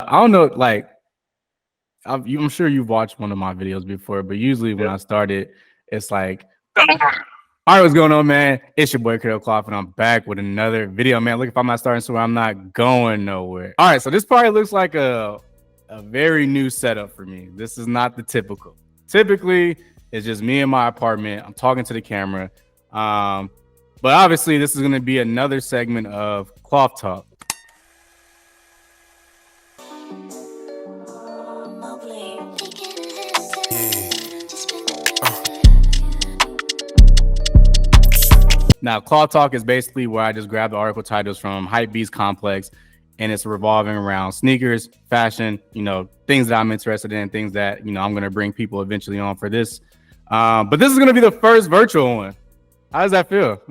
I don't know, like I'm sure you've watched one of my videos before, but usually when I started, it's like, all right, what's going on, man? It's your boy Kloth, and I'm back with another video, man. Look, if I'm not starting somewhere, I'm not going nowhere. All right, so this probably looks like a very new setup for me. This is not the typical. Typically, it's just me in my apartment. I'm talking to the camera. But obviously, this is going to be another segment of Kloth Talk. Now, Kloth Talk is basically where I just grab the article titles from Hypebeast Complex, and it's revolving around sneakers, fashion, you know, things that I'm interested in, things that, you know, I'm going to bring people eventually on for this. But this is going to be the first virtual one. How does that feel?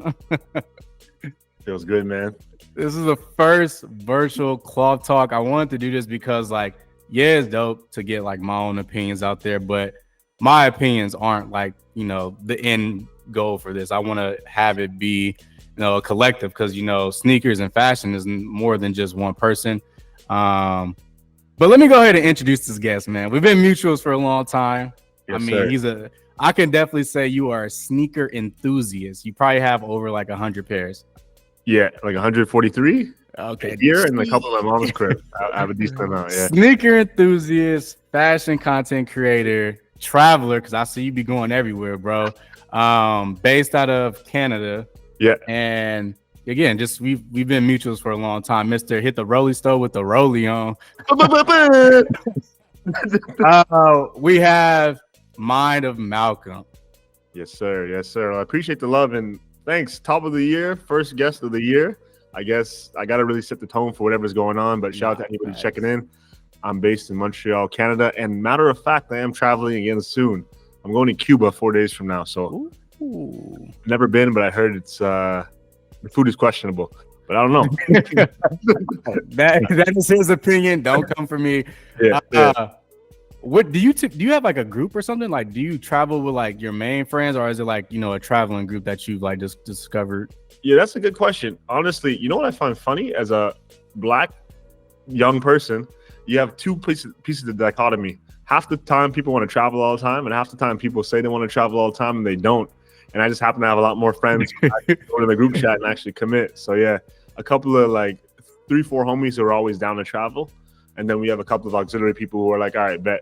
Feels good, man. This is the first virtual Kloth Talk. I wanted to do this because, like, yeah, it's dope to get like my own opinions out there, but my opinions aren't like, you know, the end goal for this. I want to have it be, you know, a collective, because, you know, sneakers and fashion is more than just one person. But let me go ahead and introduce this guest, man. We've been mutuals for a long time. Yes, I mean, sir. I can definitely say you are a sneaker enthusiast. You probably have over like 100 pairs. Yeah, like 143 okay here, and a couple of my mom's crib. I have a decent amount. Yeah. Sneaker enthusiast, fashion content creator, traveler, because I see you be going everywhere, bro. Based out of Canada. Yeah. And again, just we've been mutuals for a long time. Mr. Hit the Rolly Stove with the Rolly on. We have Mind of Malcolm. Yes, sir. Yes, sir. I appreciate the love and thanks. Top of the year, first guest of the year. I guess I got to really set the tone for whatever's going on, but shout out to anybody checking in. I'm based in Montreal, Canada. And matter of fact, I am traveling again soon. I'm going to Cuba 4 days from now. So never been, but I heard it's the food is questionable. But I don't know. that is his opinion. Don't come for me. Yeah. What do you have like a group or something? Like, do you travel with like your main friends, or is it like, you know, a traveling group that you've like just discovered? Yeah, that's a good question. Honestly, you know what I find funny as a Black young person, you have two pieces of dichotomy. Half the time people want to travel all the time, and half the time people say they want to travel all the time and they don't. And I just happen to have a lot more friends who go to the group chat and actually commit. So yeah, a couple of like 3-4 homies who are always down to travel. And then we have a couple of auxiliary people who are like, all right, bet,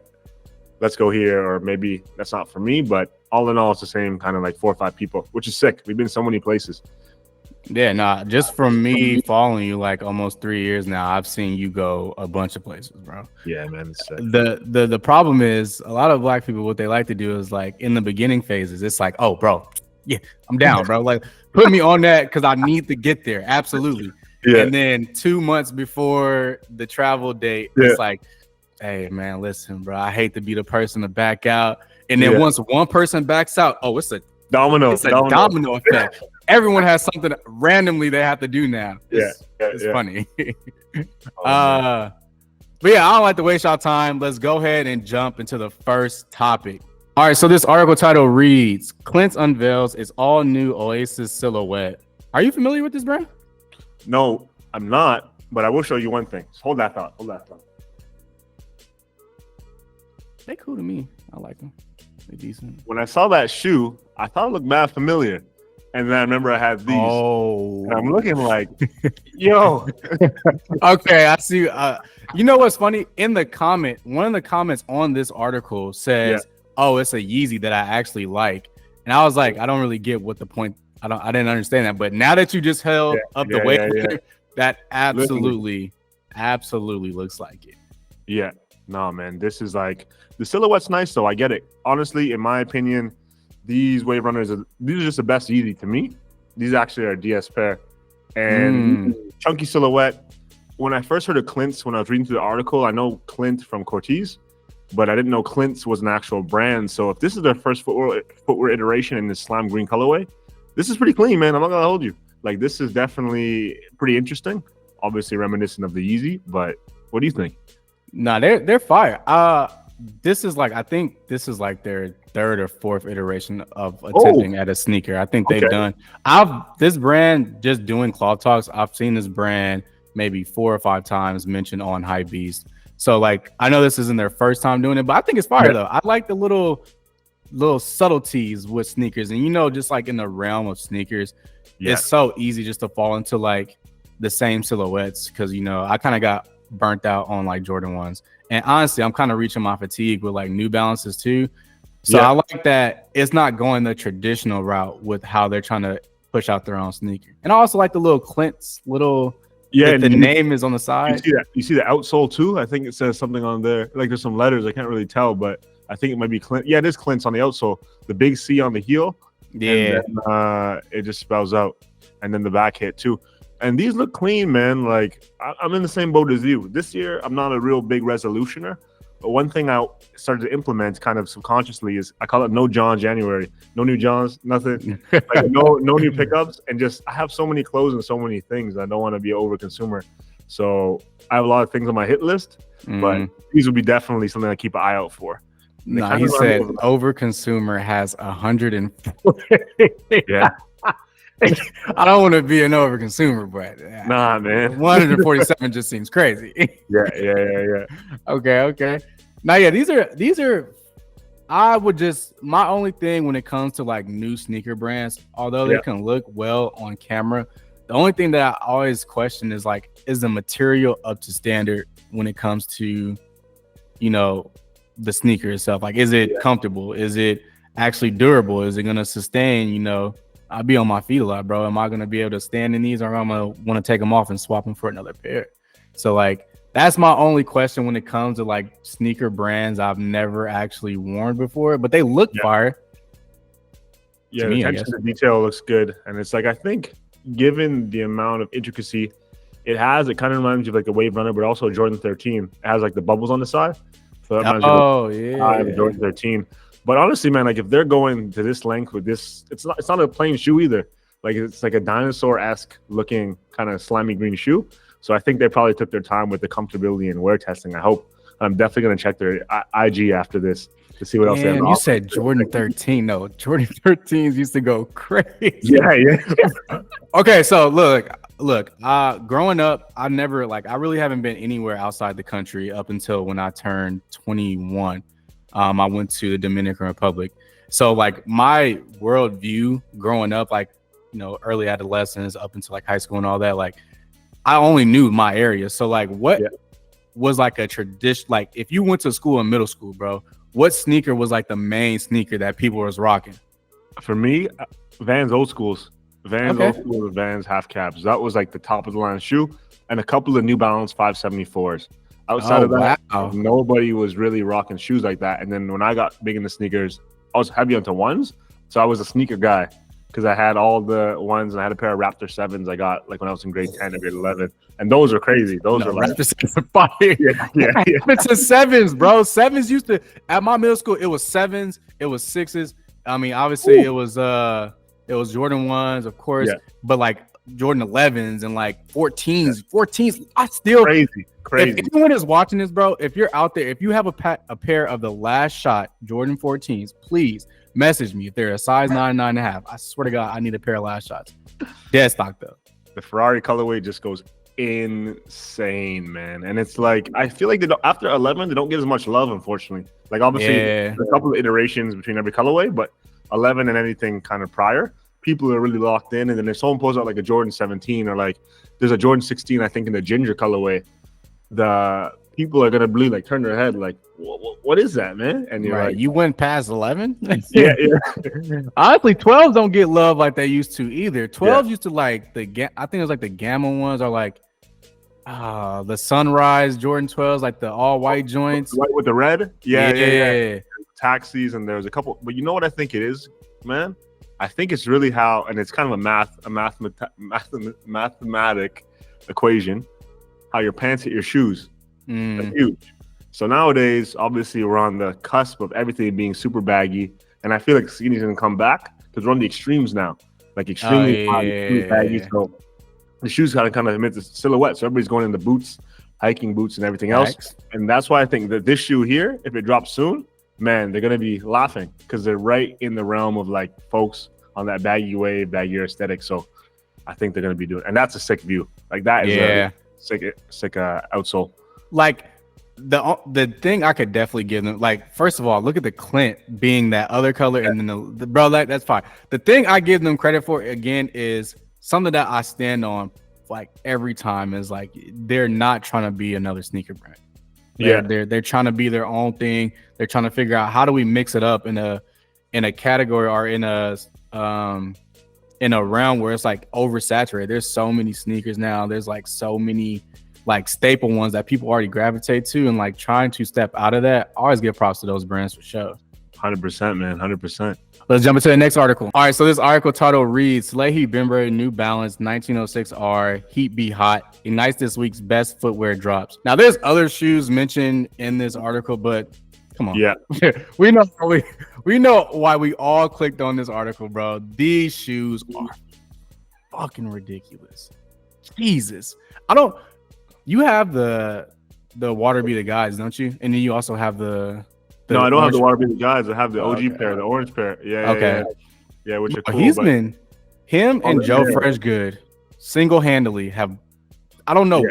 let's go here. Or maybe that's not for me, but all in all, it's the same kind of like 4 or 5 people, which is sick. We've been so many places. Yeah, nah, just from me following you like almost 3 years now, I've seen you go a bunch of places, bro. Yeah, man. It's sick. The problem is a lot of Black people, what they like to do is like in the beginning phases, it's like, oh, bro, yeah, I'm down, bro. Like, put me on that because I need to get there. Absolutely. Yeah. And then 2 months before the travel date, it's like, hey, man, listen, bro, I hate to be the person to back out. And then once one person backs out, oh, it's a domino effect. Everyone has something randomly they have to do now. It's funny. But yeah, I don't like to waste y'all time. Let's go ahead and jump into the first topic. All right, so this article title reads, CLINT unveils its all new Oasis silhouette. Are you familiar with this brand? No, I'm not, but I will show you one thing. Just hold that thought. They cool to me. I like them. They're decent. When I saw that shoe, I thought it looked mad familiar. And then I remember I had these. Oh. And I'm looking like, yo. Okay, I see. You know what's funny? In the comment, one of the comments on this article says, oh, it's a Yeezy that I actually like. And I was like, I don't really get what the point. I didn't understand that. But now that you just held up the weight, that absolutely looks like it. Yeah. No, man. This is like, the silhouette's nice, though. I get it. Honestly, in my opinion, these Wave Runners, these are just the best Yeezy to me. These actually are a DS pair. And chunky silhouette. When I first heard of CLINTS, when I was reading through the article, I know CLINT from Cortez, but I didn't know CLINTS was an actual brand. So if this is their first footwear iteration in this slime green colorway, this is pretty clean, man. I'm not going to hold you. Like, this is definitely pretty interesting. Obviously reminiscent of the Yeezy, but what do you think? Nah, they're fire. This is like, I think this is like their 3rd or 4th iteration of attempting at a sneaker. I think they've done. This brand, just doing Kloth Talks, I've seen this brand maybe 4 or 5 times mentioned on Hypebeast. So like, I know this isn't their first time doing it, but I think it's fire though. I like the little subtleties with sneakers, and just like in the realm of sneakers, it's so easy just to fall into like the same silhouettes because I kind of got burnt out on like Jordan 1s, and honestly I'm kind of reaching my fatigue with like New Balances too. So I like that it's not going the traditional route with how they're trying to push out their own sneaker. And I also like the little CLINTS the name is on the side. You see the outsole too. I think it says something on there, like there's some letters I can't really tell, but I think it might be CLINT. Yeah, it is CLINTS on the outsole, the big C on the heel. And then, it just spells out, and then the back hit too. And these look clean, man. Like I'm in the same boat as you. This year I'm not a real big resolutioner, but one thing I started to implement kind of subconsciously is I call it no John January. No new Johns, nothing. Like no new pickups, and just I have so many clothes and so many things. I don't want to be an over consumer, so I have a lot of things on my hit list, but these would be definitely something I keep an eye out for. No, he said over consumer has 104. Yeah. I don't want to be an over consumer, but nah, man, 147 just seems crazy. Yeah. Okay. Now, these are. I would just my only thing when it comes to like new sneaker brands, although they can look well on camera, the only thing that I always question is like, is the material up to standard when it comes to, the sneaker itself? Like, is it comfortable? Is it actually durable? Is it gonna sustain? I'll be on my feet a lot, bro. Am I going to be able to stand in these, or am I going to want to take them off and swap them for another pair? So like, that's my only question when it comes to like sneaker brands I've never actually worn before, but they look fire. Yeah, the attention to detail looks good. And it's like, I think given the amount of intricacy it has, it kind of reminds you of like the Wave Runner, but also Jordan 13. It has like the bubbles on the side. So that reminds you of Jordan 13. But honestly, man, like if they're going to this length with this, it's not a plain shoe either. Like it's like a dinosaur-esque looking kind of slimy green shoe. So I think they probably took their time with the comfortability and wear testing. I hope. I'm definitely gonna check their IG after this to see what else they have. You said Jordan 13. No, Jordan 13s used to go crazy. Yeah. Okay, so look. Growing up, I really haven't been anywhere outside the country up until when I turned 21. I went to the Dominican Republic. So like my worldview growing up, like, early adolescence up until like high school and all that, like I only knew my area. So like what was like a tradition, like if you went to school in middle school, bro, what sneaker was like the main sneaker that people was rocking? For me, Vans old schools. Vans half caps. That was like the top of the line shoe, and a couple of New Balance 574s. Outside of that, nobody was really rocking shoes like that. And then when I got big into sneakers, I was heavy onto ones. So I was a sneaker guy because I had all the ones, and I had a pair of Raptor 7s I got like when I was in grade 10 or grade 11. And those are crazy. Those are like Raptor 7s fire. Yeah. It's a 7s, bro. 7s used to, at my middle school, it was 7s, it was 6s. I mean, obviously it was Jordan 1s, of course, but like Jordan 11s and like 14s. I still crazy. If anyone is watching this, bro, if you're out there, if you have a pair of the last shot Jordan 14s, please message me if they're a size 9, 9.5. I swear to God, I need a pair of last shots. Dead stock though. The Ferrari colorway just goes insane, man. And it's like, I feel like after 11, they don't get as much love, unfortunately. Like obviously there's a couple of iterations between every colorway, but 11 and anything kind of prior, people are really locked in. And then if someone pulls out like a Jordan 17 or like there's a Jordan 16, I think in the ginger colorway, the people are gonna really like turn their head like, what is that, man? And you're like, you went past 11. yeah. Honestly, 12s don't get love like they used to either. 12s used to like I think it was like the Gamma ones, or like the Sunrise Jordan 12s, like the all white joints, white with the red. Yeah. Taxis, and there's a couple, but you know what I think it is, man? I think it's really how, and it's kind of a mathematic equation, how your pants hit your shoes. That's huge. So nowadays, obviously, we're on the cusp of everything being super baggy, and I feel like skinny's gonna come back because we're on the extremes now, like extremely baggy. So the shoes kind of emit the silhouette. So everybody's going into boots, hiking boots, and everything else. And that's why I think that this shoe here, if it drops soon, man, they're gonna be laughing because they're right in the realm of like folks on that baggy wave, baggy aesthetic. So I think they're gonna be doing, and that's a sick view. Like that is a sick outsole. Like the thing I could definitely give them, like, first of all, look at the Clint being that other color, and then the bro, that's fine. The thing I give them credit for again is something that I stand on like every time is like they're not trying to be another sneaker brand. They're trying to be their own thing. They're trying to figure out how do we mix it up in a category or in a realm where it's like oversaturated. There's so many sneakers now. There's like so many like staple ones that people already gravitate to, and like trying to step out of that. I always give props to those brands for sure. 100%, man. 100%. Let's jump into the next article. All right, so this article title reads, Salehe Bemburys New Balance 1906R Heat Be Hot ignites this week's best footwear drops. Now, there's other shoes mentioned in this article, but come on. Yeah. we know why we all clicked on this article, bro. These shoes are fucking ridiculous. Jesus. You have the water be the guys, don't you? And then you also have the no, I don't have the water be the guys. I have the OG pair, the orange pair. Yeah, which are cool. Him and Joe Freshgood single-handedly have, I don't know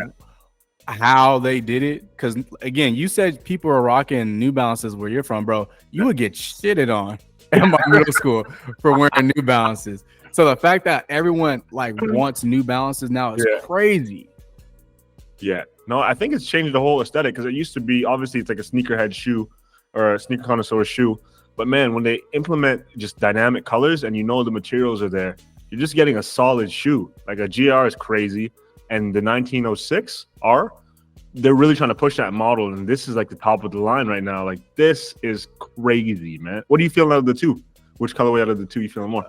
how they did it, because again, you said people are rocking New Balances where you're from, bro. You would get shitted on in my middle school for wearing New Balances. So the fact that everyone like wants New Balances now is crazy. Yeah, no, I think it's changed the whole aesthetic, because it used to be, obviously it's like a sneakerhead shoe or a sneaker connoisseur shoe, but man, when they implement just dynamic colors and you know the materials are there, you're just getting a solid shoe. Like a GR is crazy, and the 1906R, they're really trying to push that model, and this is like the top of the line right now. Like, this is crazy, man. What do you feel out of the two? Which colorway out of the two you feeling more?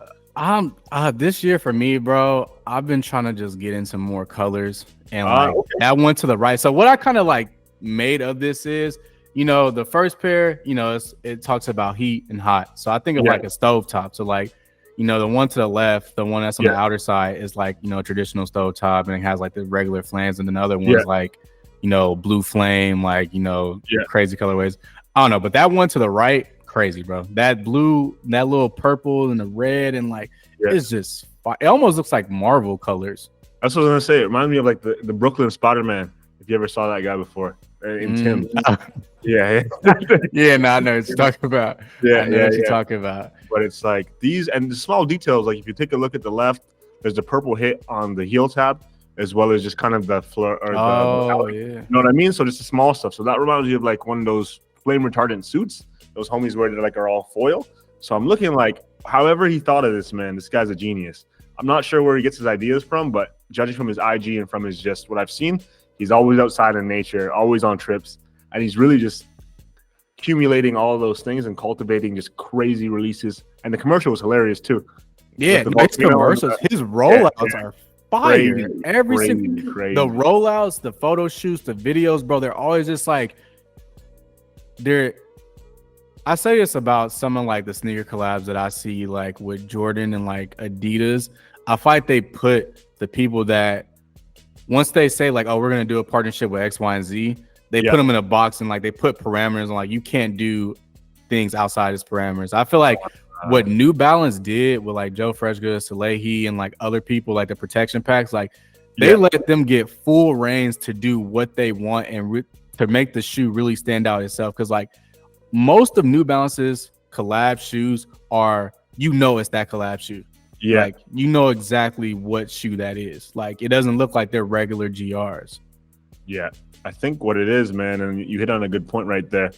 This year for me, bro, I've been trying to just get into more colors, and that went to the right. So what I kind of like made of this is, you know, the first pair, you know, it talks about heat and hot. So I think of like a stovetop. So like, you know, the one to the left, the one that's on the outer side is like, you know, a traditional stovetop, and it has like the regular flames, and then the other one's like, you know, blue flame, like, you know, crazy colorways. I don't know, but that one to the right, crazy, bro. That blue, that little purple and the red, and like it's just it almost looks like Marvel colors. That's what I was gonna say. It reminds me of like the Brooklyn Spider-Man, if you ever saw that guy before in TIMBS. No, I know what you're talking about. I know what you're talking about. But it's like these, and the small details, like if you take a look at the left, there's the purple hit on the heel tab, as well as just kind of the floor, or you know what I mean? So just the small stuff. So that reminds you of like one of those flame retardant suits those homies wear that like are all foil. So I'm looking like, however he thought of this, man, this guy's a genius. I'm not sure where he gets his ideas from, but judging from his IG and from his just what I've seen, he's always outside in nature, always on trips, and he's really just accumulating all those things and cultivating just crazy releases. And the commercial was hilarious too. Yeah, his commercials, his rollouts are fire. The rollouts, the photo shoots, the videos, bro, they're always just like, I say this about some of like the sneaker collabs that I see like with Jordan and like Adidas. I feel like they put the people that once they say like, oh, we're going to do a partnership with X, Y, and Z, they put them in a box, and like they put parameters on, like you can't do things outside his parameters. I feel like what New Balance did with like Joe Freshgood, Salehe, and like other people, like the protection packs, like they let them get full reins to do what they want and to make the shoe really stand out itself. Because like most of New Balance's collab shoes are, you know, it's that collab shoe. Yeah, like you know exactly what shoe that is. Like it doesn't look like they're regular GRs. Yeah, I think what it is, man, and you hit on a good point right there.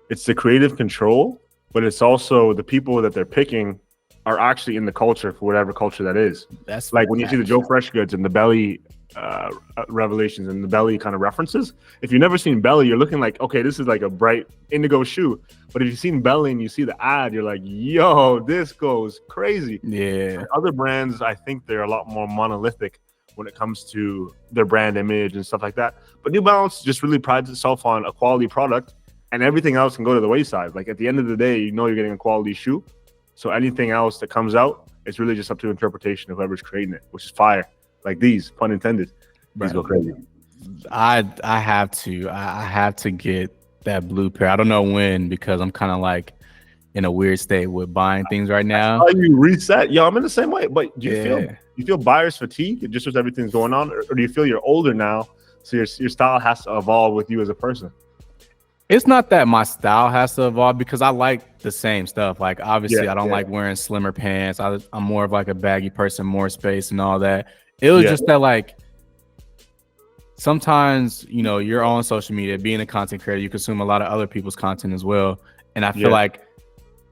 It's the creative control, but it's also the people that they're picking are actually in the culture for whatever culture that is. That's like when you see the Joe Freshgoods and the Belly revelations and the Belly kind of references. If you've never seen Belly, you're looking like, okay, this is like a bright indigo shoe. But if you've seen Belly and you see the ad, you're like, yo, this goes crazy. Yeah. Other brands, I think they're a lot more monolithic when it comes to their brand image and stuff like that. But New Balance just really prides itself on a quality product, and everything else can go to the wayside. Like at the end of the day, you know you're getting a quality shoe. So anything else that comes out, it's really just up to interpretation of whoever's creating it, which is fire. Like these, pun intended. These go crazy. I have to get that blue pair. I don't know when, because I'm kind of like in a weird state with buying things right now. Oh, you reset? Yo, I'm in the same way. But do you feel buyer's fatigue just with everything's going on, or do you feel you're older now, so your style has to evolve with you as a person? It's not that my style has to evolve because I like the same stuff. Like obviously I don't like wearing slimmer pants. I'm more of like a baggy person, more space and all that. It was just that like sometimes, you know, you're on social media, being a content creator, you consume a lot of other people's content as well. And I feel like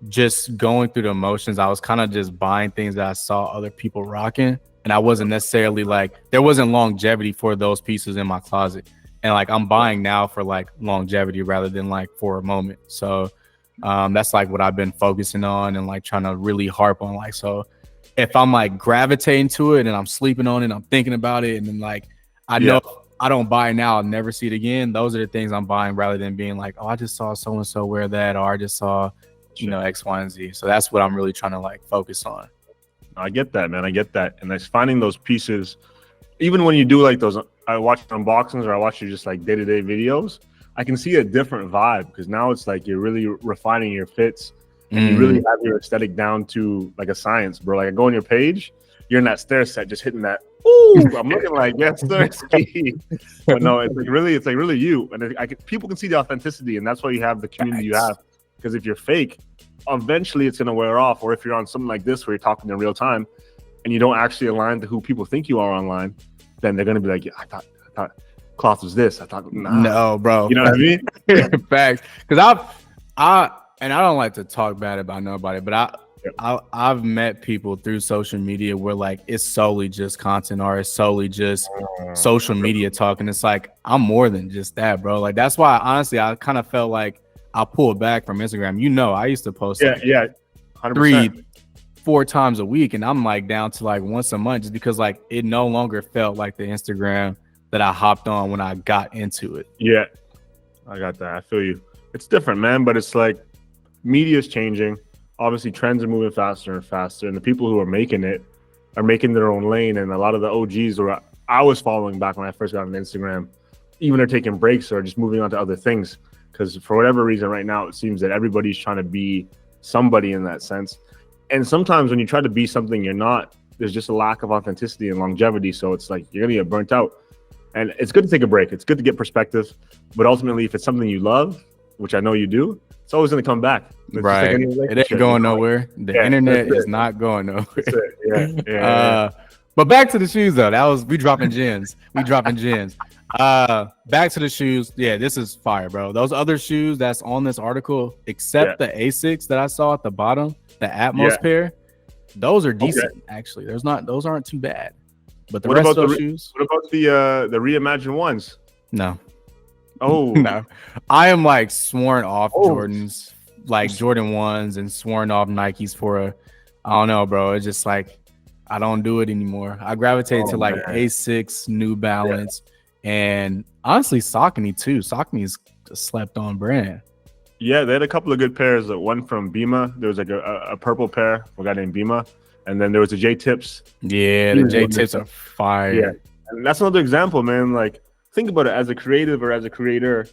just going through the emotions, I was kind of just buying things that I saw other people rocking. And I wasn't necessarily like, there wasn't longevity for those pieces in my closet. And like, I'm buying now for like longevity rather than like for a moment. So that's like what I've been focusing on and like trying to really harp on. Like, so if I'm like gravitating to it and I'm sleeping on it, I'm thinking about it. And then like, I know if I don't buy it now, I'll never see it again. Those are the things I'm buying rather than being like, oh, I just saw so-and-so wear that, or I just saw, you know, X, Y, and Z. So that's what I'm really trying to like focus on. I get that, man. I get that. And it's finding those pieces, even when you do like those, I watch unboxings or I watch your just like day-to-day videos, I can see a different vibe because now it's like you're really refining your fits and you really have your aesthetic down to like a science, bro. Like I go on your page, you're in that stair set, just hitting that. Ooh, I'm looking like yes, sir. But no, it's like really you. And people can see the authenticity, and that's why you have the community you have. Because if you're fake, eventually it's gonna wear off. Or if you're on something like this where you're talking in real time, and you don't actually align to who people think you are online, then they're gonna be like, yeah, I thought Kloth was this. I thought, nah. No, bro. You know what I mean? Facts. Because I don't like to talk bad about nobody, but I've met people through social media where like it's solely just content or it's solely just social media talk, and it's like I'm more than just that, bro. Like that's why honestly I kind of felt like I pulled back from Instagram. You know, I used to post 100%. 3-4 times a week, and I'm like down to like once a month just because like it no longer felt like the Instagram that I hopped on when I got into it. Yeah, I got that. I feel you. It's different, man, but it's like media is changing. Obviously, trends are moving faster and faster, and the people who are making it are making their own lane. And a lot of the OGs who I was following back when I first got on Instagram, even are taking breaks or just moving on to other things. Because for whatever reason, right now, it seems that everybody's trying to be somebody in that sense. And sometimes when you try to be something you're not, there's just a lack of authenticity and longevity. So it's like you're going to get burnt out. And it's good to take a break. It's good to get perspective. But ultimately, if it's something you love, which I know you do, it's always going to come back. It's right. It ain't going nowhere. The internet is not going nowhere. Yeah. But back to the shoes, though. We dropping gems. Back to the shoes. Yeah, this is fire, bro. Those other shoes that's on this article, except the Asics that I saw at the bottom, the Atmos pair, those are decent, actually. Those aren't too bad. But the rest of those shoes. What about the reimagined ones? No. Oh no, I am like sworn off Jordans, like Jordan 1s, and sworn off Nikes for I don't know, bro. It's just like I don't do it anymore. I gravitate to like Asics, New Balance, and honestly Saucony too. Saucony is a slept on brand. Yeah, they had a couple of good pairs. One from Bima. There was like a purple pair, a guy named Bima, and then there was the J Tips. Yeah, the J Tips are fire. Yeah, and that's another example, man. Like, think about it, as a creative or as a creator,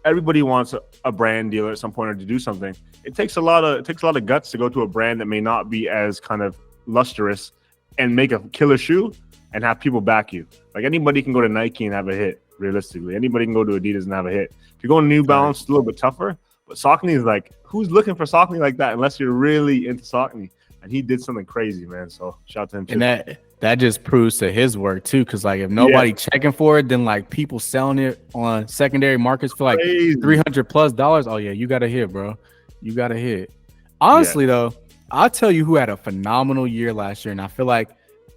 everybody wants a brand deal at some point or to do something. It takes a lot of guts to go to a brand that may not be as kind of lustrous and make a killer shoe and have people back you. Like anybody can go to Nike and have a hit, realistically. Anybody can go to Adidas and have a hit. If you go to New Balance, it's a little bit tougher. But Saucony is like, who's looking for Saucony like that unless you're really into Saucony? And he did something crazy, man. So shout out to him too. And that just proves to his work too, because like if nobody checking for it, then like people selling it on secondary markets for like $300+. Oh yeah, you got a hit, bro. You got a hit. Honestly though, I'll tell you who had a phenomenal year last year, and I feel like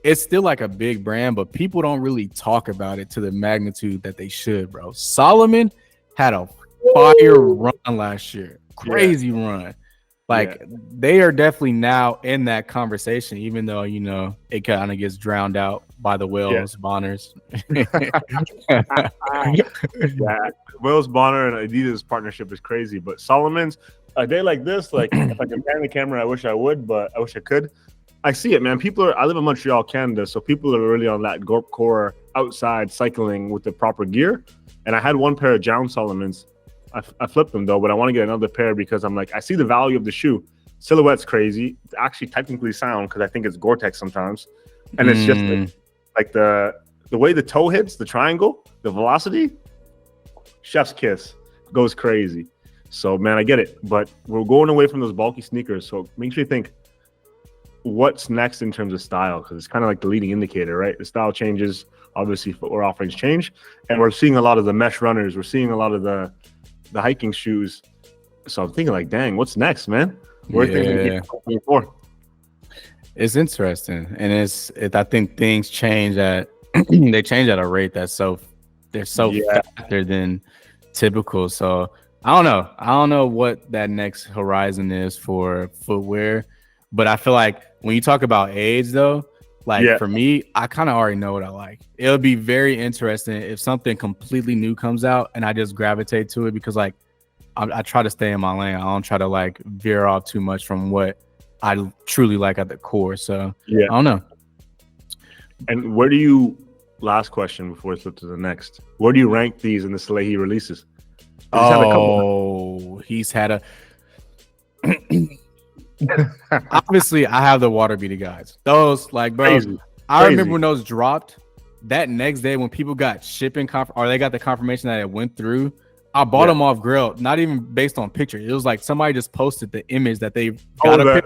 it's still like a big brand, but people don't really talk about it to the magnitude that they should, bro. Solomon had a fire run last year, crazy run. Like they are definitely now in that conversation, even though, you know, it kind of gets drowned out by the Wills, Bonners. Wills, Bonner, and Adidas partnership is crazy. But Solomon's, a day like this, like if I can pan the camera, I wish I would, but I wish I could. I see it, man. I live in Montreal, Canada, so people are really on that Gorp core outside cycling with the proper gear. And I had one pair of Jown Solomons. I flipped them though, but I want to get another pair because I'm like, I see the value of the shoe. Silhouette's crazy. It's actually technically sound because I think it's Gore-Tex sometimes. And it's just like the way the toe hits, the triangle, the velocity, chef's kiss. goes crazy. So man, I get it, but we're going away from those bulky sneakers. So it makes me think, what's next in terms of style? Because it's kind of like the leading indicator, right? The style changes, obviously footwear offerings change, and we're seeing a lot of the mesh runners. We're seeing a lot of the hiking shoes. So I'm thinking like, dang, what's next, man? Where are things going for? It's interesting, and I think things change at they change at a rate that's they're so faster than typical. So I don't know what that next horizon is for footwear, but I feel like when you talk about age though, like for me, I kind of already know what I like. It'll be very interesting if something completely new comes out and I just gravitate to it, because like I try to stay in my lane. I don't try to like veer off too much from what I truly like at the core. So I don't know. And where do you, last question before we flip to the next, where do you rank these in the Salehe releases? He's had a obviously I have the water beater guys. Those like, bro, I remember when those dropped that next day when people got shipping or they got the confirmation that it went through. I bought them off Grail, not even based on pictures. It was like somebody just posted the image that they got a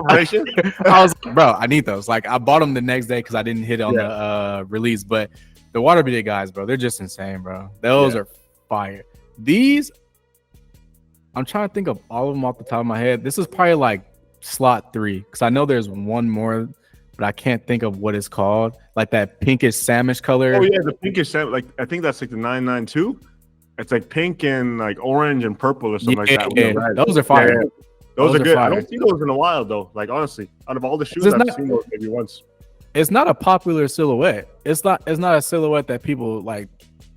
picture. I was like, bro, I need those. Like I bought them the next day because I didn't hit it on the release. But the water beater guys, bro, they're just insane, bro. Those are fire. These, I'm trying to think of all of them off the top of my head. This is probably like slot 3 because I know there's one more, but I can't think of what it's called. Like that pinkish salmon color. Oh yeah, the pinkish salmon. Like I think that's like the 992. It's like pink and like orange and purple or something like that. Yeah, those are fire. Yeah. Those are good. Fire. I don't see those in a while though. Like honestly, out of all the shoes, I've seen those maybe once. It's not a popular silhouette. It's not a silhouette that people like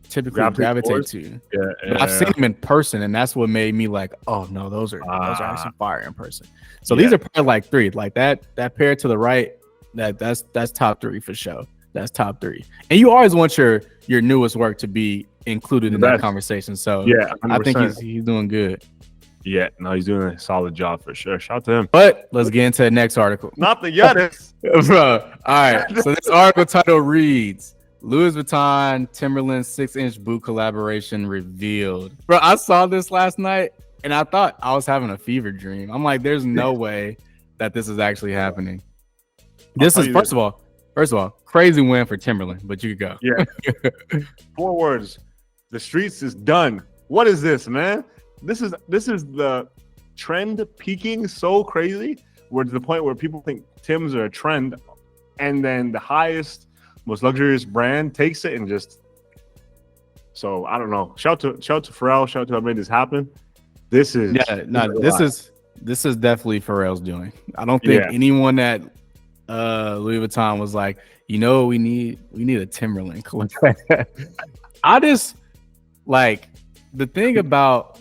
typically gravitate to. But I've seen them in person, and that's what made me like, oh no, those are actually fire in person. So these are probably like 3. Like that pair to the right, that's top 3 for sure. That's top 3. And you always want your newest work to be included in that conversation. So 100%. I think he's doing good. Yeah, no, he's doing a solid job for sure. Shout out to him. But let's get into the next article. Not the Giannis. Bro. All right. So this article title reads, Louis Vuitton Timberland 6-inch boot collaboration revealed. Bro, I saw this last night and I thought I was having a fever dream. I'm like, there's no way that this is actually happening. This is first of all, crazy win for Timberland, but you could go. Yeah. 4 words. The streets is done. What is this, man? This is the trend peaking so crazy, where to the point where people think Timbs are a trend, and then the highest, most luxurious brand takes it and just. So I don't know. Shout to Pharrell. Shout out to whoever made this happen. This is this is definitely Pharrell's doing. I don't think anyone at Louis Vuitton was like, you know, we need a Timberland collection. I just like the thing about,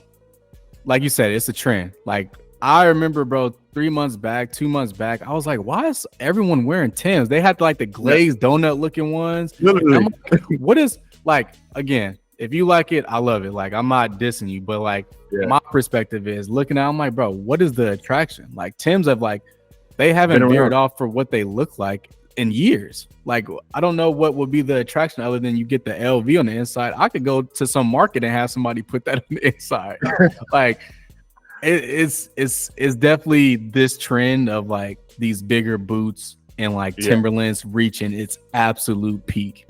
like you said, it's a trend. Like I remember, bro, 2 months back, I was like, why is everyone wearing Timbs? They had like the glazed donut looking ones. Literally. Like, what is, like, again, if you like it, I love it. Like I'm not dissing you, but like my perspective is looking at, I'm like, bro, what is the attraction? Like Timbs have like, they haven't veered off for what they look like in years. Like I don't know what would be the attraction other than you get the LV on the inside. I could go to some market and have somebody put that on the inside. Like it's definitely this trend of like these bigger boots and like Timberlands reaching its absolute peak.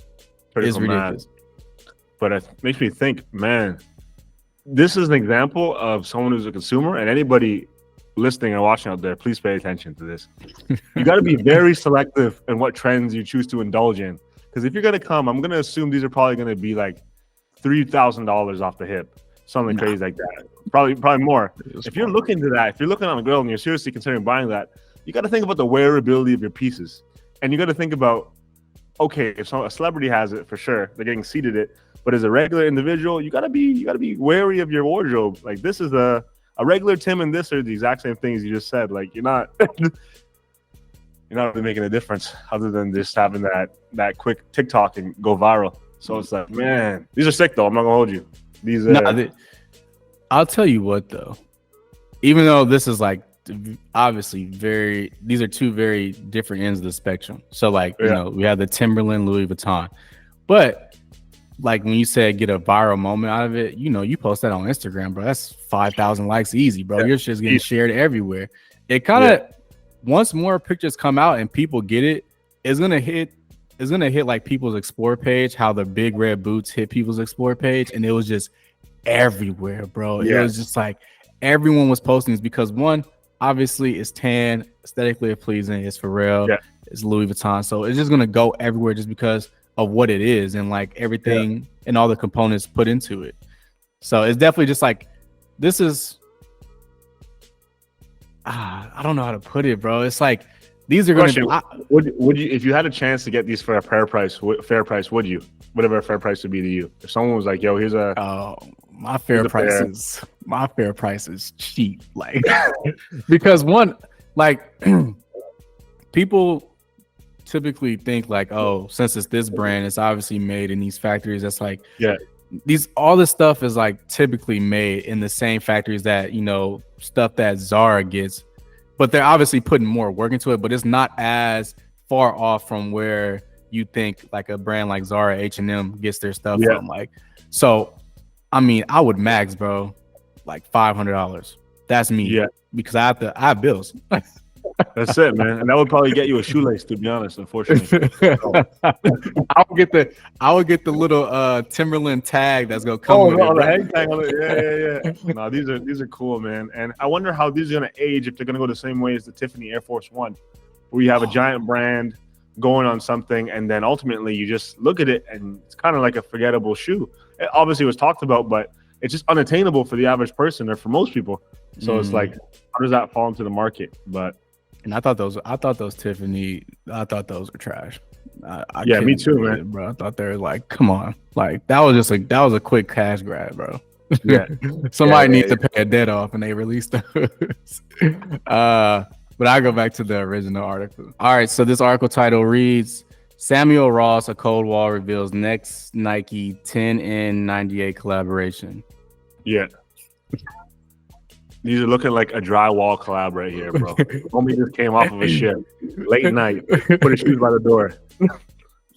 It's ridiculous. But it makes me think, man, this is an example of someone who's a consumer, and anybody listening or watching out there, please pay attention to this. You got to be very selective in what trends you choose to indulge in, because if you're going to come, I'm going to assume these are probably going to be like $3,000 off the hip, something crazy like that. Probably more. If you're looking to that, if you're looking on the grill and you're seriously considering buying that, you got to think about the wearability of your pieces, and you got to think about, okay, if a celebrity has it, for sure, they're getting seated it, but as a regular individual, you got to be wary of your wardrobe. Like this is a regular Tim and this are the exact same things you just said. Like you're not really making a difference other than just having that quick TikTok and go viral. So it's like, man, these are sick though. I'm not gonna hold you. These I'll tell you what though, even though this is like obviously these are 2 very different ends of the spectrum. So like, you know, we have the Timberland, Louis Vuitton, but like when you said get a viral moment out of it, you know, you post that on Instagram, bro. That's 5,000 likes easy, bro. Your shit's getting shared everywhere. It kind of once more pictures come out and people get it, it's gonna hit like people's explore page, how the big red boots hit people's explore page, and it was just everywhere, bro. It was just like everyone was posting this because one, obviously it's tan, aesthetically pleasing, it's Pharrell, it's Louis Vuitton, so it's just gonna go everywhere just because of what it is and like everything and all the components put into it. So it's definitely just like this is I don't know how to put it, bro. It's like these are going to be. Would you, if you had a chance to get these for a fair price, would you? Whatever a fair price would be to you. If someone was like, "Yo, here's a," my fair price is cheap, like because one, like people typically think like, oh, since it's this brand, it's obviously made in these factories. That's like, all this stuff is like typically made in the same factories that, you know, stuff that Zara gets, but they're obviously putting more work into it, but it's not as far off from where you think like a brand like Zara, H&M gets their stuff from. Like, so I mean, I would max, bro, like $500. That's me, because I have bills. That's it, man. And that would probably get you a shoelace, to be honest, unfortunately. I would get the little Timberland tag that's gonna come with the hang tag on it. Yeah. No, these are cool, man. And I wonder how these are gonna age, if they're gonna go the same way as the Tiffany Air Force One, where you have a giant brand going on something, and then ultimately you just look at it and it's kind of like a forgettable shoe. It obviously was talked about, but it's just unattainable for the average person or for most people. So it's like, how does that fall into the market? But and I thought those Tiffany, I thought those were trash. Me too, man. Bro, I thought they were like, come on, like that was a quick cash grab, bro. Yeah, somebody needs to pay a debt off, and they released those. But I go back to the original article. All right, so this article title reads: Samuel Ross of Coldwall reveals next Nike 10N98 collaboration. Yeah. These are looking like a drywall collab right here, bro. Homie just came off of a ship late night, put his shoes by the door.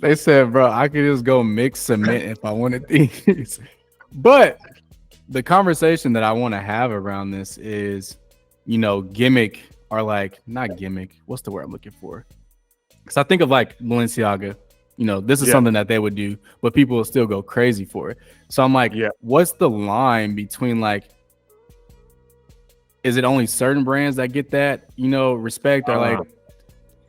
They said, bro, I could just go mix cement if I wanted these. But the conversation that I want to have around this is, you know, gimmick or like, not gimmick. What's the word I'm looking for? Because I think of like Balenciaga. You know, this is something that they would do, but people will still go crazy for it. So I'm like, what's the line between like, is it only certain brands that get that, you know, respect, or like,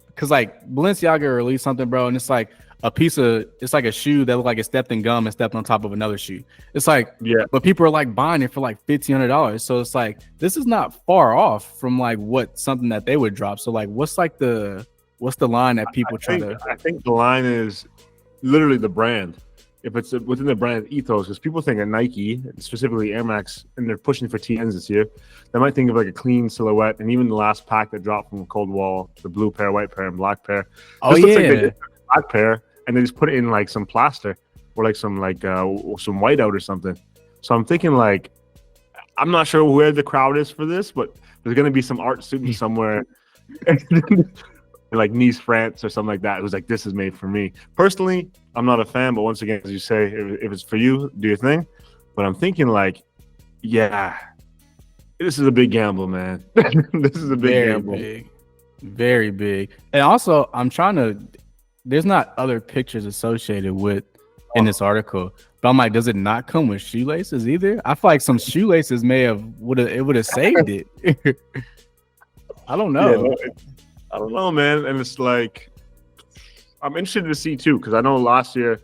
because like Balenciaga released something, bro, and it's like it's like a shoe that looked like it stepped in gum and stepped on top of another shoe. It's like, but people are like buying it for like $1,500. So it's like, this is not far off from like something that they would drop. So like, what's the line that people I think the line is literally the brand. If it's within the brand ethos, because people think of Nike, specifically Air Max, and they're pushing for TNs this year, they might think of like a clean silhouette. And even the last pack that dropped from Coldwall, the blue pair, white pair, and black pair. Looks like they did black pair, and they just put it in like some plaster or like some whiteout or something. So I'm thinking like, I'm not sure where the crowd is for this, but there's gonna be some art student somewhere. Like Nice, France, or something like that. It was like, this is made for me. Personally, I'm not a fan, but once again, as you say, if it's for you, do your thing. But I'm thinking like, this is a big gamble, man. This is a big gamble. Very big. And also, there's not other pictures associated with in this article, but I'm like, does it not come with shoelaces either? I feel like some shoelaces would have saved it. I don't know. I don't know, man. And it's like, I'm interested to see too, because I know last year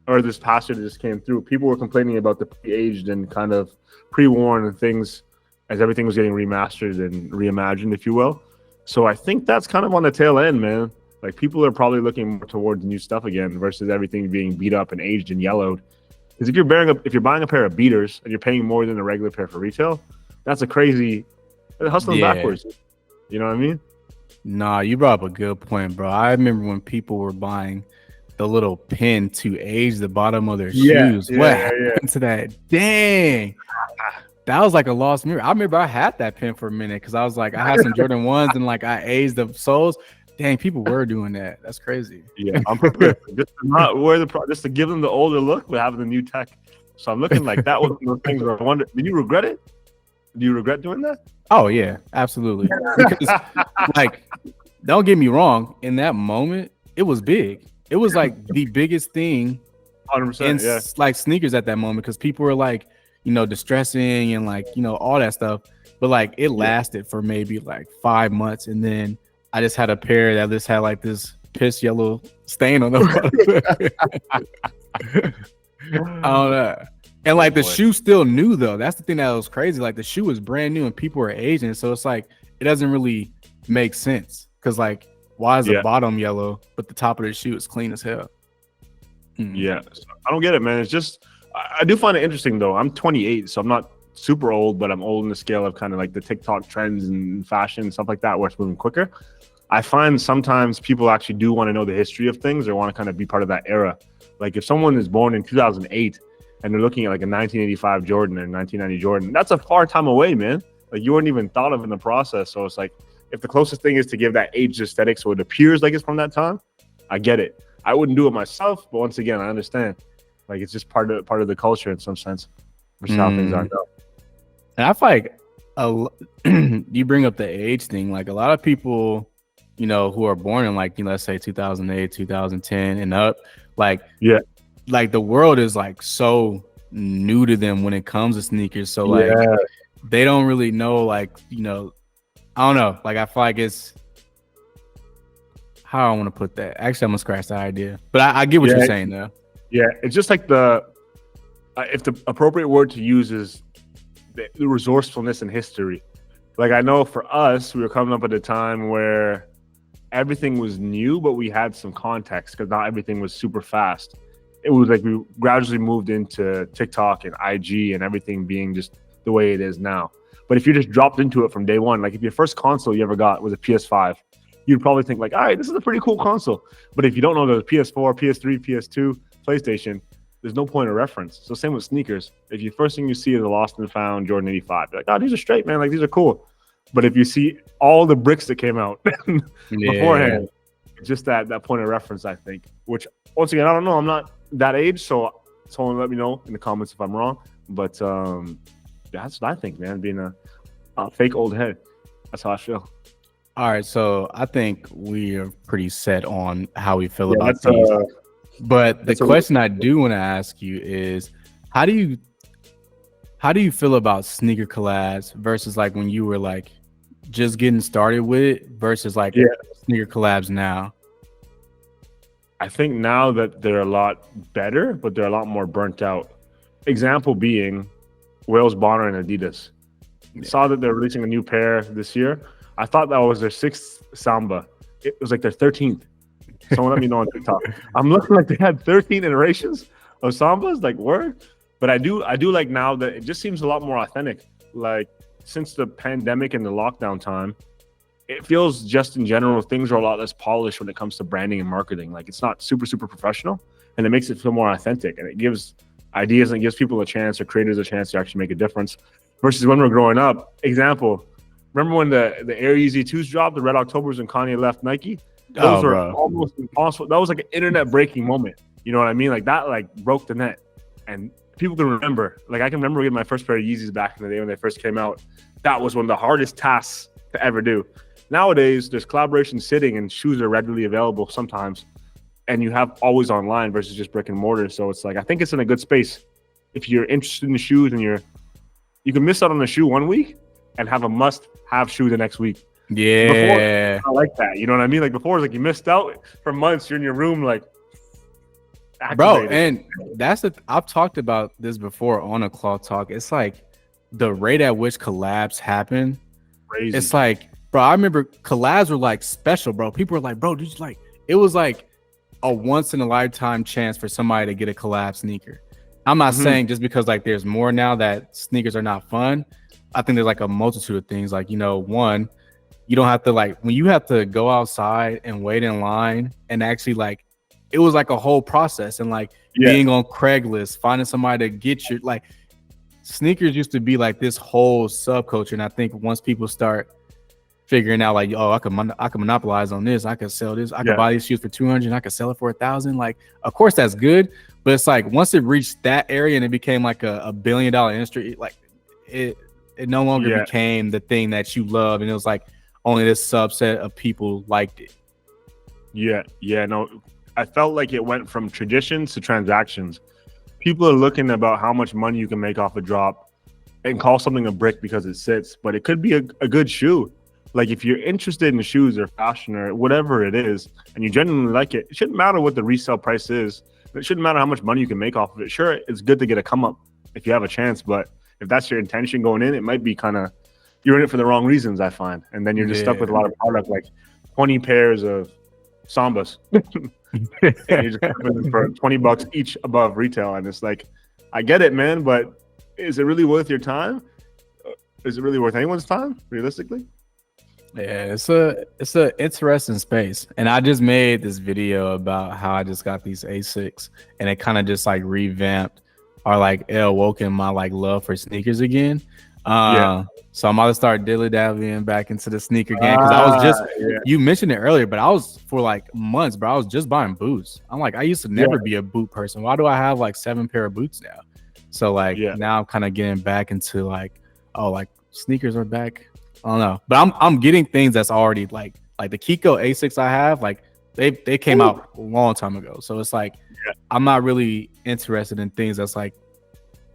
or this past year that just came through, people were complaining about the pre-aged and kind of pre-worn and things as everything was getting remastered and reimagined, if you will. So I think that's kind of on the tail end, man. Like people are probably looking more towards new stuff again versus everything being beat up and aged and yellowed. Because if you're buying a pair of beaters and you're paying more than a regular pair for retail, that's a crazy hustling backwards. You know what I mean? Nah, you brought up a good point, bro. I remember when people were buying the little pin to age the bottom of their shoes. What happened to that? Dang. That was like a lost mirror. I remember I had that pin for a minute because I was like, I had some Jordan 1s and like I aged the soles. Dang, people were doing that. That's crazy. Yeah, I'm prepared. Just to not wear just to give them the older look, but having the new tech. So I'm looking like that was one of the things where I wonder, did you regret it? Do you regret doing that? Oh yeah, absolutely. Because like, don't get me wrong, in that moment, it was big. It was like the biggest thing 100%. Yeah. like sneakers at that moment, because people were like, you know, distressing and like, you know, all that stuff. But like it lasted for maybe like 5 months, and then I just had a pair that just had like this piss yellow stain on the bottom. I don't know. And like the shoe still new though. That's the thing that was crazy. Like the shoe was brand new and people were aging. So it's like it doesn't really make sense. Cause like why is the bottom yellow but the top of the shoe is clean as hell? Yeah. I don't get it, man. It's just I do find it interesting though. I'm 28, so I'm not super old, but I'm old in the scale of kind of like the TikTok trends and fashion and stuff like that where it's moving quicker. I find sometimes people actually do want to know the history of things or want to kind of be part of that era. Like if someone is born in 2008 and they're looking at like a 1985 Jordan and 1990 Jordan, that's a far time away, man. Like you weren't even thought of in the process. So it's like, if the closest thing is to give that aged aesthetic so it appears like it's from that time, I get it. I wouldn't do it myself, but once again, I understand. Like it's just part of the culture in some sense. Which is how things are. And I feel like you bring up the age thing. Like a lot of people, you know, who are born in like, you know, let's say 2008, 2010 and up, like like the world is like so new to them when it comes to sneakers. So like they don't really know, like, you know, I don't know. Like I feel like it's how I want to put that. Actually, I'm gonna scratch that idea, but I get what you're saying though. Yeah, it's just like if the appropriate word to use is the resourcefulness in history. Like I know for us, we were coming up at a time where everything was new, but we had some context because not everything was super fast. It was like we gradually moved into TikTok and IG and everything being just the way it is now. But if you just dropped into it from day one, like if your first console you ever got was a PS5, you'd probably think like, all right, this is a pretty cool console. But if you don't know there's PS4, PS3, PS2, PlayStation, there's no point of reference. So same with sneakers. If the first thing you see is a lost and found Jordan 85, you're like, oh, these are straight, man. Like these are cool. But if you see all the bricks that came out beforehand, just that point of reference, I think. Which once again, I don't know. I'm not that age, so someone let me know in the comments if I'm wrong. But that's what I think, man. Being a fake old head, that's how I feel. All right, so I think we are pretty set on how we feel about these. But the question I do want to ask you is, how do you feel about sneaker collabs versus like when you were like just getting started with it versus like sneaker collabs now? I think now that they're a lot better, but they're a lot more burnt out. Example being Wales Bonner and Adidas. Saw that they're releasing a new pair this year. I thought that was their 6th Samba. It was like their 13th. Someone let me know on TikTok. I'm looking like they had 13 iterations of Sambas, like word. But I do like now that it just seems a lot more authentic. Like since the pandemic and the lockdown time, it feels just in general, things are a lot less polished when it comes to branding and marketing. Like it's not super, super professional, and it makes it feel more authentic, and it gives ideas and it gives people a chance or creators a chance to actually make a difference versus when we're growing up. Example, remember when the Air Yeezy 2s dropped, the Red Octobers, and Kanye left Nike? Those were almost impossible. That was like an internet breaking moment. You know what I mean? Like that like broke the net. And people can remember. Like I can remember getting my first pair of Yeezys back in the day when they first came out. That was one of the hardest tasks to ever do. Nowadays, there's collaboration sitting and shoes are readily available sometimes. And you have always online versus just brick and mortar. So it's like, I think it's in a good space. If you're interested in the shoes and you can miss out on the shoe one week and have a must-have shoe the next week. Yeah. Before, I like that. You know what I mean? Like before, it's like you missed out for months. You're in your room like activated. Bro, and I've talked about this before on a Kloth Talk. It's like the rate at which collabs happen. Crazy. It's like, bro, I remember collabs were like special, bro. People were like, bro, did you like, it was like a once in a lifetime chance for somebody to get a collab sneaker. I'm not saying just because like there's more now that sneakers are not fun. I think there's like a multitude of things. Like, you know, one, you don't have to like, when you have to go outside and wait in line and actually like, it was like a whole process, and like being on Craigslist, finding somebody to get your, like sneakers used to be like this whole subculture. And I think once people start figuring out like, oh, I can monopolize on this. I could sell this. I could buy these shoes for 200 and I could sell it for 1,000. Like, of course that's good, but it's like once it reached that area and it became like a $1 billion industry, like it no longer became the thing that you love, and it was like only this subset of people liked it. No, I felt like it went from traditions to transactions. People are looking about how much money you can make off a drop and call something a brick because it sits, but it could be a good shoe. Like if you're interested in shoes or fashion or whatever it is, and you genuinely like it, it shouldn't matter what the resale price is. It shouldn't matter how much money you can make off of it. Sure, it's good to get a come up if you have a chance, but if that's your intention going in, it might be kind of, you're in it for the wrong reasons, I find. And then you're just stuck with a lot of product, like 20 pairs of Sambas. And you're just for $20 each above retail. And it's like, I get it, man, but is it really worth your time? Is it really worth anyone's time, realistically? Yeah, it's a interesting space. And I just made this video about how I just got these A6, and it kind of just like revamped or like awoken my like love for sneakers again. So I'm about to start dilly-dallying back into the sneaker game, because I was just you mentioned it earlier, but I was for like months, bro. I was just buying boots. I'm like, I used to never be a boot person. Why do I have like 7 pair of boots now? So like now I'm kind of getting back into like, oh, like sneakers are back. I don't know, but I'm getting things that's already like the Kiko A6 I have, like they came out a long time ago. So it's like I'm not really interested in things that's like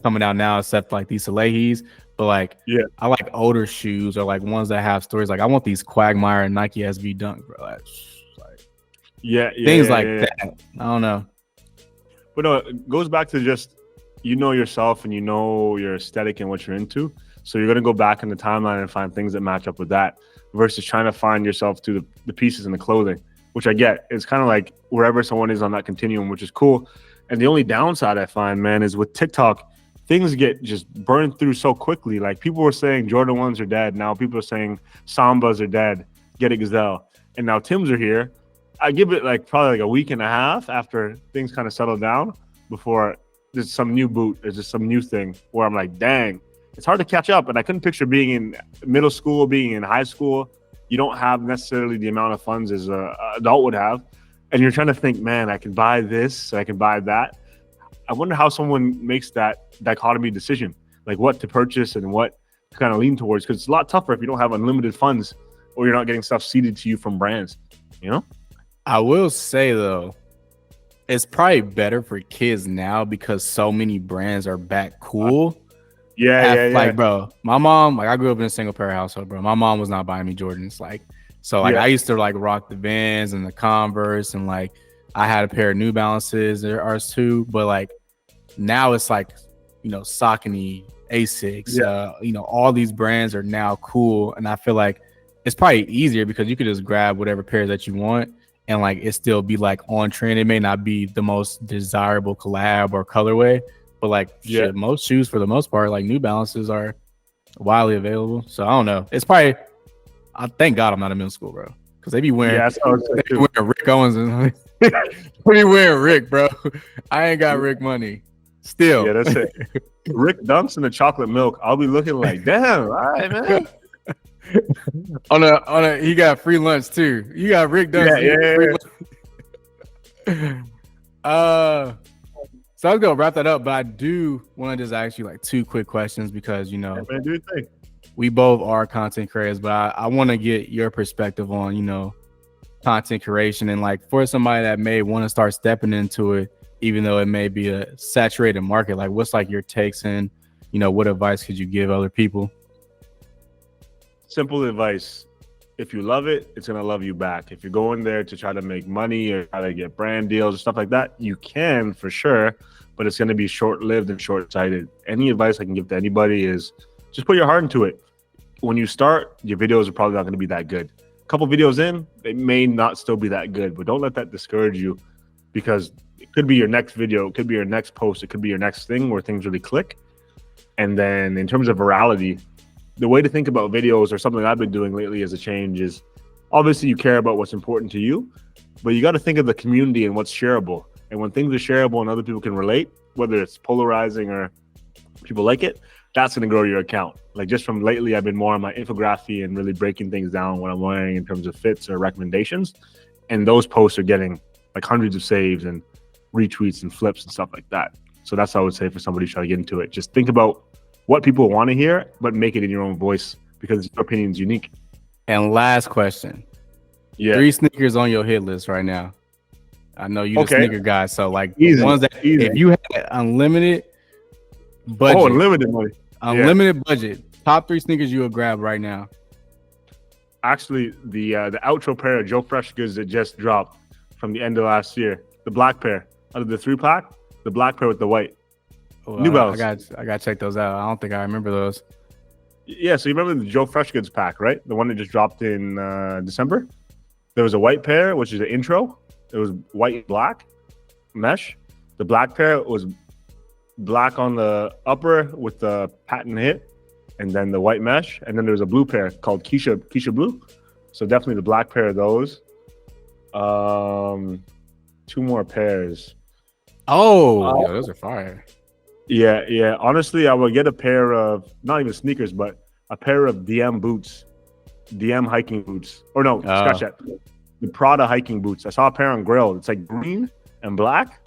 coming out now, except like these Salehis. But like I like older shoes, or like ones that have stories. Like I want these Quagmire and Nike SB Dunk, bro. Like things like that. I don't know. But no, it goes back to just, you know yourself and you know your aesthetic and what you're into. So you're going to go back in the timeline and find things that match up with that, versus trying to find yourself through the pieces in the clothing, which I get. It's kind of like wherever someone is on that continuum, which is cool. And the only downside I find, man, is with TikTok, things get just burned through so quickly. Like people were saying Jordan 1s are dead. Now people are saying Sambas are dead. Get a Gazelle. And now Tim's are here. I give it like probably like a week and a half after things kind of settle down before there's some new boot. There's just some new thing where I'm like, dang, it's hard to catch up. And I couldn't picture being in middle school, being in high school. You don't have necessarily the amount of funds as an adult would have. And you're trying to think, man, I can buy this, I can buy that. I wonder how someone makes that dichotomy decision, like what to purchase and what to kind of lean towards. Because it's a lot tougher if you don't have unlimited funds or you're not getting stuff seeded to you from brands, you know? I will say, though, it's probably better for kids now because so many brands are back cool. Like, bro, my mom, like I grew up in a single parent household, bro. My mom was not buying me Jordans. Like, so like I used to like rock the Vans and the Converse, and like I had a pair of New Balances, they're ours too. But like now it's like, you know, Saucony, Asics, you know, all these brands are now cool. And I feel like it's probably easier because you could just grab whatever pairs that you want and like it still be like on trend. It may not be the most desirable collab or colorway, but like shit, most shoes for the most part, like New Balances are widely available. So I don't know. It's probably, I thank God I'm not in middle school, bro, because they be wearing, wearing Rick Owens and what are you wearing, Rick, bro? I ain't got Rick money still. Yeah, that's it. Rick Dunks in the chocolate milk. I'll be looking like, damn, all right, man. on a he got free lunch too. You got Rick Dunks. So I was gonna wrap that up, but I do want to just ask you like 2 quick questions because, you know, man, do your thing. We both are content creators, but I want to get your perspective on, you know, content creation, and like for somebody that may want to start stepping into it, even though it may be a saturated market, like what's like your takes, and, you know, what advice could you give other people? Simple advice. If you love it, it's going to love you back. If you're going there to try to make money or try to get brand deals or stuff like that, you can for sure, but it's going to be short-lived and short-sighted. Any advice I can give to anybody is just put your heart into it. When you start, your videos are probably not going to be that good. A couple videos in, they may not still be that good, but don't let that discourage you, because it could be your next video, it could be your next post, it could be your next thing where things really click. And then in terms of virality, the way to think about videos, or something I've been doing lately as a change, is obviously you care about what's important to you, but you got to think of the community and what's shareable. And when things are shareable and other people can relate, whether it's polarizing or people like it, that's going to grow your account. Like just from lately, I've been more on my infography and really breaking things down what I'm wearing in terms of fits or recommendations. And those posts are getting like hundreds of saves and retweets and flips and stuff like that. So that's what I would say for somebody trying to get into it. Just think about what people want to hear, but make it in your own voice because your opinion is unique. And last question. Yeah. 3 sneakers on your hit list right now. I know you're the sneaker guy. So like the ones that if you had unlimited budget. Unlimited money. Unlimited budget. Top 3 sneakers you would grab right now. Actually, the outro pair of Joe Fresh goods that just dropped from the end of last year. The black pair out of the 3-pack. The black pair with the white. New Balance. I got to check those out. I don't think I remember those. Yeah, so you remember the Joe Fresh goods pack, right? The one that just dropped in December. There was a white pair, which is the intro. It was white and black mesh. The black pair was black on the upper with the patent hit, and then the white mesh. And then there was a blue pair called Keisha Blue. So definitely the black pair of those. 2 more pairs. Oh, those are fire. Yeah. Honestly, I would get a pair of not even sneakers, but a pair of DM boots, DM hiking boots. Or no, scratch that. The Prada hiking boots. I saw a pair on Grail. It's like green and black.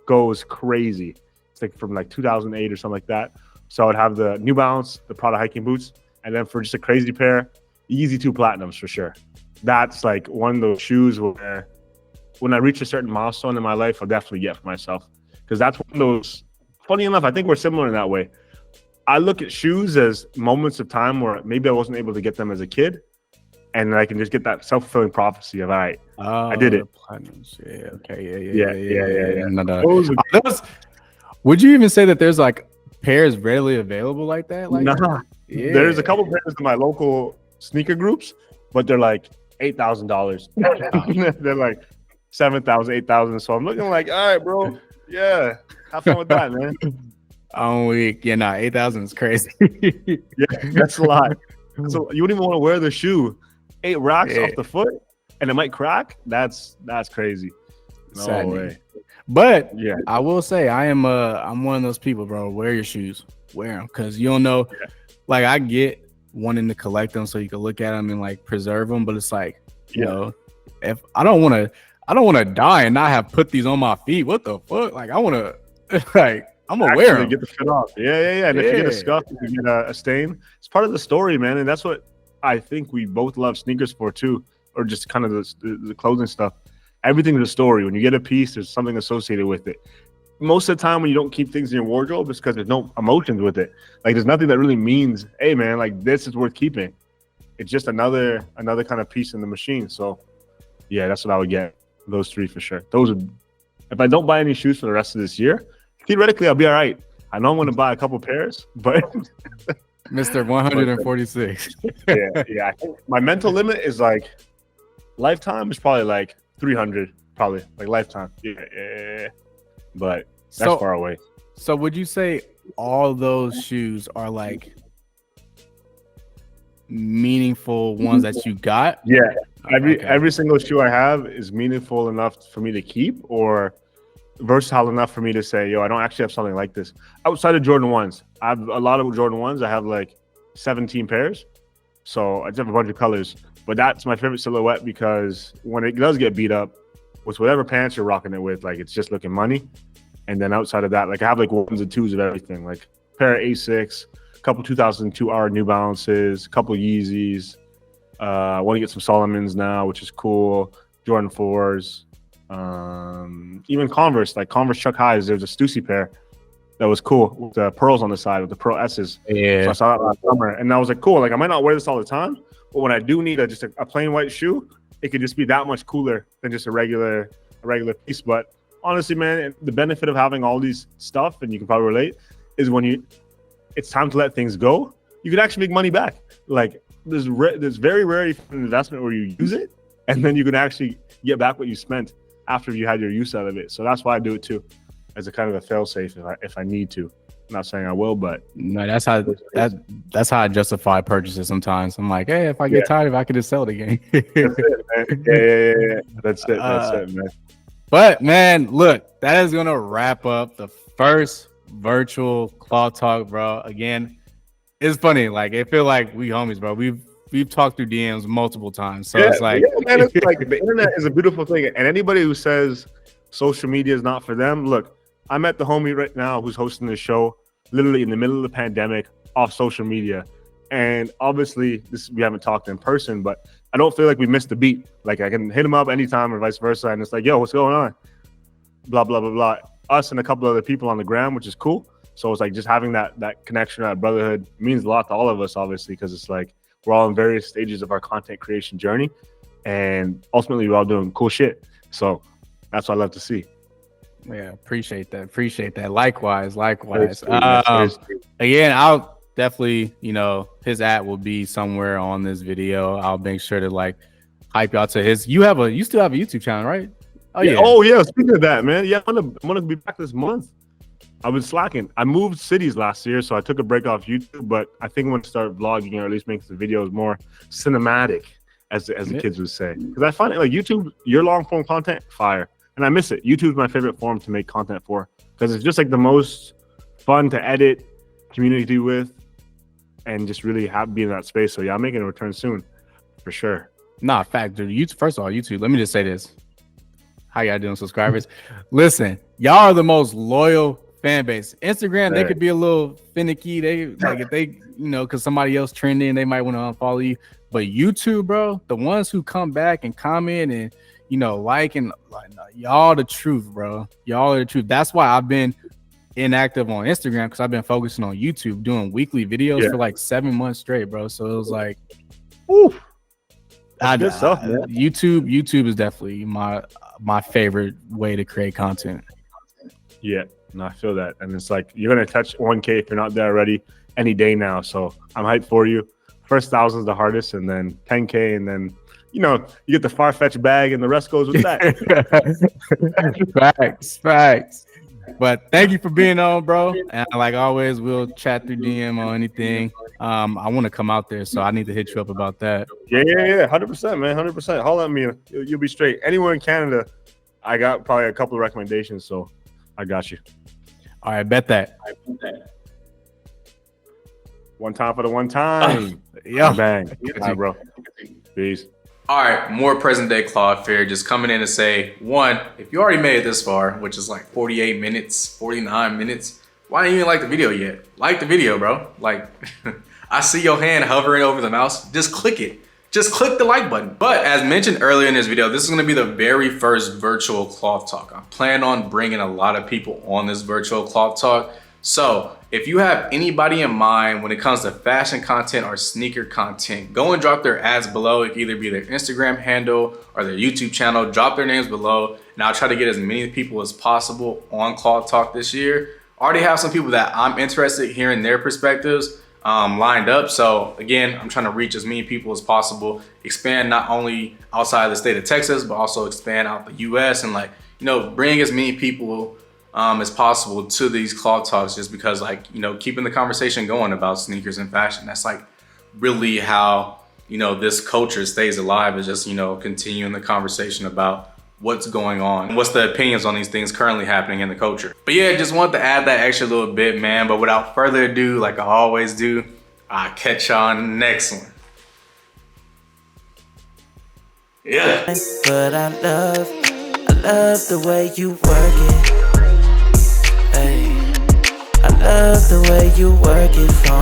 Goes crazy. It's like from like 2008 or something like that. So I would have the New Balance, the Prada hiking boots, and then for just a crazy pair, Easy 2 Platinums for sure. That's like one of those shoes where when I reach a certain milestone in my life, I'll definitely get for myself. Because that's one of those, funny enough, I think we're similar in that way. I look at shoes as moments of time where maybe I wasn't able to get them as a kid. And I can just get that self-fulfilling prophecy of, all right, I did it. Yeah, okay, yeah. No. Would you even say that there's like pairs readily available like that? Like, nah. Yeah. There's a couple pairs in my local sneaker groups, but they're like $8,000. They're like $7,000, $8,000. So I'm looking like, all right, bro. Yeah, have fun with that, man. I'm weak. Yeah, nah, 8,000 is crazy. Yeah, that's a lot. So you wouldn't even want to wear the shoe. 8 racks off the foot, and it might crack. That's crazy. No way. But yeah, I will say I'm one of those people, bro. Wear your shoes, wear them, because you don't know. Yeah. Like I get wanting to collect them so you can look at them and like preserve them, but it's like you know, if I don't want to die and not have put these on my feet. What the fuck? Like I want to like. I'm gonna wear them. Get the fit off. Yeah. And if you get a scuff, if you get a stain, it's part of the story, man. And that's what I think we both love sneakers for too, or just kind of the clothing stuff. Everything's a story. When you get a piece, there's something associated with it. Most of the time, when you don't keep things in your wardrobe, it's because there's no emotions with it. Like there's nothing that really means, hey, man, like this is worth keeping. It's just another kind of piece in the machine. So, yeah, that's what I would get. Those 3 for sure. Those would. If I don't buy any shoes for the rest of this year. Theoretically, I'll be all right. I know I'm going to buy a couple pairs, but Mr. 146. yeah. I think my mental limit is like lifetime is probably like 300, probably like lifetime. Yeah. But that's far away. So would you say all those shoes are like meaningful ones that you got? Yeah. Every single shoe I have is meaningful enough for me to keep, or versatile enough for me to say, yo, I don't actually have something like this. Outside of Jordan 1s, I have a lot of Jordan 1s. I have like 17 pairs. So I just have a bunch of colors. But that's my favorite silhouette because when it does get beat up, with whatever pants you're rocking it with, like it's just looking money. And then outside of that, like I have like 1s and 2s of everything. Like a pair of A6, a couple 2002R New Balances, a couple Yeezys. I want to get some Solomons now, which is cool. Jordan 4s. Even Converse, like Converse Chuck Highs, there's a Stussy pair that was cool with the pearls on the side with the pearl S's. Yeah. So I saw that last summer, and I was like, cool. Like I might not wear this all the time, but when I do need just a plain white shoe, it could just be that much cooler than just a regular piece. But honestly, man, the benefit of having all these stuff, and you can probably relate, is when it's time to let things go, you can actually make money back. Like there's very rarely an investment where you use it, and then you can actually get back what you spent after you had your use out of it. So that's why I do it too, as a kind of a fail-safe if I need to. I'm not saying I will, but no, that's how I justify purchases sometimes. I'm like, hey, if I get tired of it, I can just sell it again. That's it, man. Yeah. That's it, man. But man, look, that is gonna wrap up the first virtual Kloth talk, bro. Again, it's funny. Like, it feel like we homies, bro. We've talked through DMs multiple times. So it's like, man, it's like the internet is a beautiful thing. And anybody who says social media is not for them, look, I met the homie right now who's hosting this show literally in the middle of the pandemic off social media. And obviously, we haven't talked in person, but I don't feel like we missed a beat. Like, I can hit him up anytime or vice versa. And it's like, yo, what's going on? Blah, blah, blah, blah. Us and a couple other people on the gram, which is cool. So it's like just having that connection, that brotherhood means a lot to all of us, obviously, because it's like we're all in various stages of our content creation journey. And ultimately, we're all doing cool shit. So that's what I love to see. Yeah, appreciate that. Appreciate that. Likewise. Again, I'll definitely, you know, his at will be somewhere on this video. I'll make sure to like hype y'all to his. You still have a YouTube channel, right? Oh yeah. Oh yeah. Speaking of that, man. Yeah, I'm gonna be back this month. I've been slacking. I moved cities last year, so I took a break off YouTube. But I think I'm gonna start vlogging or at least make the videos more cinematic, as the kids would say. Because I find it like YouTube, your long form content, fire. And I miss it. YouTube's my favorite form to make content for because it's just like the most fun to edit, community with, and just really be in that space. So yeah, I'm making a return soon, for sure. Nah, fact, dude. First of all, YouTube. Let me just say this: how y'all doing, subscribers? Listen, y'all are the most loyal fan base. Instagram, they could be a little finicky. They like if they, you know, because somebody else trending, they might want to unfollow you. But YouTube, bro, the ones who come back and comment and, you know, like, y'all the truth, bro. Y'all are the truth. That's why I've been inactive on Instagram, because I've been focusing on YouTube, doing weekly videos for like 7 months straight, bro. So it was like, oof. Good stuff, man. YouTube is definitely my favorite way to create content. Yeah, no, I feel that. And it's like you're gonna touch 1K if you're not there already any day now. So I'm hyped for you. First 1,000 is the hardest, and then 10K, and then, you know, you get the far-fetched bag and the rest goes with that. Facts. But thank you for being on, bro. And like always, we'll chat through DM or anything. I want to come out there, so I need to hit you up about that. Yeah. 100%, man. 100%. Holla at me. You'll be straight. Anywhere in Canada, I got probably a couple of recommendations, so I got you. All right, bet that. One time for the one time. Yeah. Bang. Bye, bro. Peace. All right, more present day Kloth fear. Just coming in to say, one, if you already made it this far, which is like 48 minutes, 49 minutes, why didn't you even like the video yet? Like the video, bro. Like, I see your hand hovering over the mouse. Just click it. Just click the like button. But as mentioned earlier in this video, this is gonna be the very first virtual Kloth talk. I plan on bringing a lot of people on this virtual Kloth talk. So if you have anybody in mind when it comes to fashion content or sneaker content, go and drop their ads below. It can either be their Instagram handle or their YouTube channel. Drop their names below, and I'll try to get as many people as possible on Kloth Talk this year. I already have some people that I'm interested in hearing their perspectives lined up. So again, I'm trying to reach as many people as possible, expand not only outside of the state of Texas, but also expand out the US and, like, you know, bring as many people as possible to these Kloth talks, just because, like, you know, keeping the conversation going about sneakers and fashion, that's like really how, you know, this culture stays alive, is just, you know, continuing the conversation about what's going on, what's the opinions on these things currently happening in the culture. But yeah, just wanted to add that extra little bit, man. But without further ado, like I always do, I'll catch y'all on the next one. Yeah. But I love the way you work it. I love the way you work it for